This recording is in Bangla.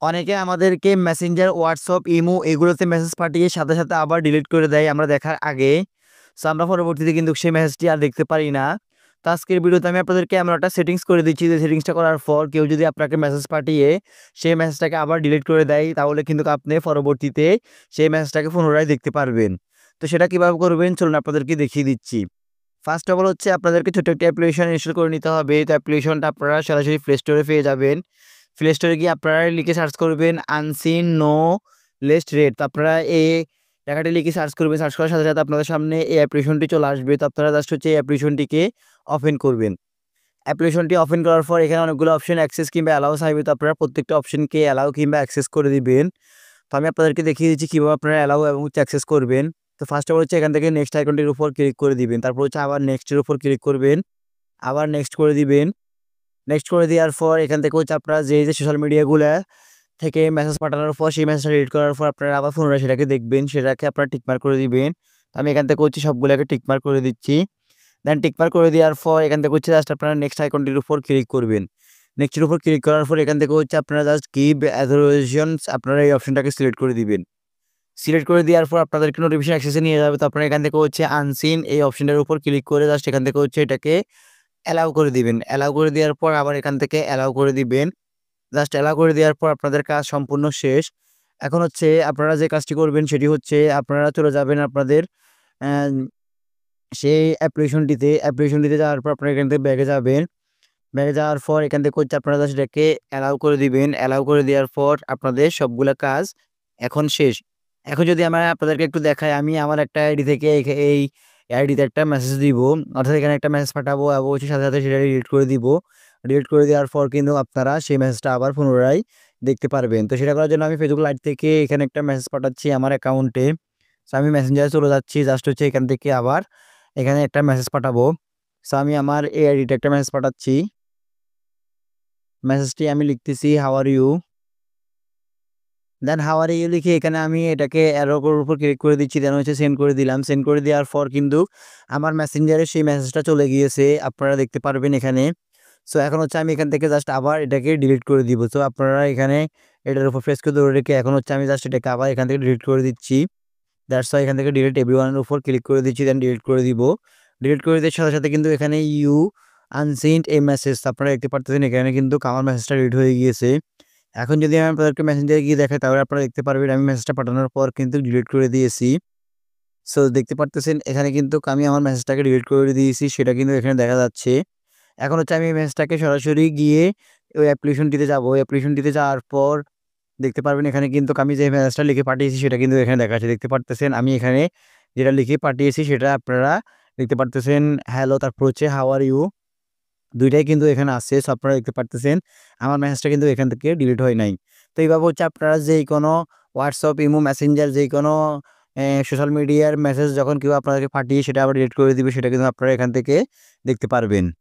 অনেকে আমাদেরকে মেসেঞ্জার, হোয়াটসঅ্যাপ, ইমো এগুলোতে মেসেজ পাঠিয়ে সাথে, সাথে আবার ডিলিট করে দেয় আমরা দেখার আগে। সো আমরা পরবর্তীতে কিন্তু সেই মেসেজটি আর দেখতে পারি না। তো আজকের ভিডিওতে আমি আপনাদেরকে এমন একটা সেটিংস করে দিচ্ছি যে সেটিংসটা করার পর কেউ যদি আপনাকে মেসেজ পাঠিয়ে সেই মেসেজটাকে আবার ডিলিট করে দেয় তাহলে কিন্তু আপনি পরবর্তীতে সেই মেসেজটাকে পুনরায় দেখতে পারবেন। তো সেটা কিভাবে করবেন চলুন আপনাদেরকে দেখিয়ে দিচ্ছি। ফার্স্ট অফ অল হচ্ছে আপনাদেরকে ছোট্ট একটা অ্যাপ্লিকেশন ইনস্টল করে নিতে হবে। তো অ্যাপ্লিকেশনটা আপনারা সরাসরি প্লে স্টোরে পেয়ে যাবেন। প্লে স্টোরে গিয়ে আপনারা লিখে সার্চ করবেন আনসিন নো লেস্ট রেট। তো আপনারা এই লেখাটি লিখে সার্চ করবেন। সার্চ করার সাথে, সাথে আপনাদের সামনে এই অ্যাপ্লিকেশনটি চলে আসবে। তো আপনারা জাস্ট হচ্ছে এই অ্যাপ্লিকেশনটিকে ওপেন করবেন। অ্যাপ্লিকেশনটি ওপেন করার পর এখানে অনেকগুলো অপশন অ্যাক্সেস কিংবা অ্যালাউ চাইবে। তো আপনারা প্রত্যেকটা অপশনকে অ্যালাউ কিংবা অ্যাক্সেস করে দিবেন। তো আমি আপনাদেরকে দেখিয়ে দিচ্ছি কীভাবে আপনারা অ্যালাউ এবং অ্যাক্সেস করবেন। তো ফার্স্ট অফ অল হচ্ছে এখান থেকে নেক্সট আইকনটির উপর ক্লিক করে দিবেন। তারপর হচ্ছে আবার নেক্সটের উপর ক্লিক করবেন। আবার নেক্সট করে দিবেন। নেক্সট করে দেওয়ার পর এখান থেকে হচ্ছে আপনারা যে সোশ্যাল মিডিয়াগুলা থেকে মেসেজ পাঠানোর পর সেই মেসেজটা রিড করার পর আপনারা আবার পুনরায় সেটাকে দেখবেন। সেটাকে আপনারা টিকমার্ক করে দিবেন। আমি এখান থেকে হচ্ছে সবগুলোকে টিকমার্ক করে দিচ্ছি। দেন টিকমার্ক করে দেওয়ার পর এখান থেকে হচ্ছে জাস্ট আপনারা নেক্সট আইকনটির উপর ক্লিক করবেন। নেক্সটের উপর ক্লিক করার পর এখান থেকে হচ্ছে আপনারা জাস্ট গিভ অথরাইজেশনস আপনারা এই অপশনটাকে সিলেক্ট করে দিবেন। সিলেক্ট করে দেওয়ার পর আপনাদেরকে নোটিফিকেশন অ্যাক্সেসে নিয়ে যাবে। তো আপনারা এখান থেকে হচ্ছে আনসিন এই অপশনটার উপর ক্লিক করে জাস্ট এখান থেকে হচ্ছে এটাকে অ্যালাউ করে দিবেন। অ্যালাউ করে দেওয়ার পর আবার এখান থেকে অ্যালাউ করে দিবেন। জাস্ট অ্যালাউ করে দেওয়ার পর আপনাদের কাজ সম্পূর্ণ শেষ। এখন হচ্ছে আপনারা যে কাজটি করবেন সেটি হচ্ছে আপনারা চলে যাবেন আপনাদের অ্যা সেই অ্যাপ্লিকেশনটিতে যাওয়ার পর আপনারা এখান থেকে ব্যাকে যাবেন। ব্যাকে যাওয়ার পর এখান থেকে হচ্ছে আপনারা জাস্ট এটাকে অ্যালাউ করে দিবেন। অ্যালাউ করে দেওয়ার পর আপনাদের সবগুলা কাজ এখন শেষ। এখন যদি আমরা আপনাদেরকে একটু দেখাই, আমি আমার একটা আইডি থেকে এই আইডিতে একটা মেসেজ দিব। অর্থাৎ এখানে একটা মেসেজ পাঠাবো এবং হচ্ছে সাথে, সাথে সেটা ডিলিট করে দিব। ডিলিট করে দেওয়ার পর কিন্তু আপনারা সেই মেসেজটা আবার পুনরায় দেখতে পারবেন। তো সেটা করার জন্য আমি ফেসবুক লাইট থেকে এখানে একটা মেসেজ পাঠাচ্ছি আমার অ্যাকাউন্টে। সো আমি মেসেঞ্জারে চলে যাচ্ছি। জাস্ট হচ্ছে এখান থেকে আবার এখানে একটা মেসেজ পাঠাবো। সো আমি আমার এই আইডিতে একটা মেসেজ পাঠাচ্ছি। মেসেজটি আমি লিখতেছি how are you. Then how are you লিখে এখানে আমি এটাকে অ্যারোর উপর ক্লিক করে দিচ্ছি। দেন হচ্ছে সেন্ড করে দিলাম। সেন্ড করে দেওয়ার পর কিন্তু আমার মেসেঞ্জারে সেই মেসেজটা চলে গিয়েছে। আপনারা দেখতে পারবেন এখানে। সো এখন হচ্ছে আমি এখান থেকে জাস্ট আবার এটাকে ডিলিট করে দিব। তো আপনারা এখানে এটার উপর প্রেস করে ধরে রেখে এখন হচ্ছে আমি জাস্ট এটাকে আবার এখান থেকে ডিলিট করে দিচ্ছি। দ্যাটস ওয়াই এখান থেকে ডিলিট এভরিওয়ান এর উপর ক্লিক করে দিচ্ছি। দেন ডিলিট করে দিব। ডিলিট করে দেওয়ার সাথে, সাথে কিন্তু এখানে ইউ আনসেন্ট এ মেসেজ আপনারা দেখতে পারতেছেন এখানে কিন্তু আমার মেসেজটা ডিলিট হয়ে গিয়েছে। এখন যদি আমি আপনাদেরকে মেসেঞ্জারে গিয়ে দেখাই তাহলে আপনারা দেখতে পারবেন আমি মেসেজটা পাঠানোর পর কিন্তু ডিলিট করে দিয়েছি। সো দেখতে পারতেছেন এখানে কিন্তু আমি আমার মেসেজটাকে ডিলিট করে দিয়েছি সেটা কিন্তু এখানে দেখা যাচ্ছে। এখন হচ্ছে আমি এই মেসেজটাকে সরাসরি গিয়ে ওই অ্যাপ্লিকেশনটিতে যাব। ওই অ্যাপ্লিকেশনটিতে যাওয়ার পর দেখতে পারবেন এখানে কিন্তু আমি যে মেসেজটা লিখে পাঠিয়েছি সেটা কিন্তু এখানে দেখাচ্ছে। দেখতে পারতেছেন আমি এখানে যেটা লিখে পাঠিয়েছি সেটা আপনারা দেখতে পারতেছেন হ্যালো, তারপর হচ্ছে হাউ আর ইউ ২ টাই কিন্তু এখানে আছে। সো আপনারা দেখতে পারতেছেন আমার মেসেজটা কিন্তু এখান থেকে ডিলিট হয় নাই। তো এইভাবে হচ্ছে আপনারা যেই কোনো হোয়াটসঅ্যাপ, ইমো, মেসেঞ্জার যেই কোনো সোশ্যাল মিডিয়ার মেসেজ যখন কেউ আপনাদেরকে পাঠিয়ে সেটা আবার ডিলিট করে দিবে সেটা কিন্তু আপনারা এখান থেকে দেখতে পারবেন।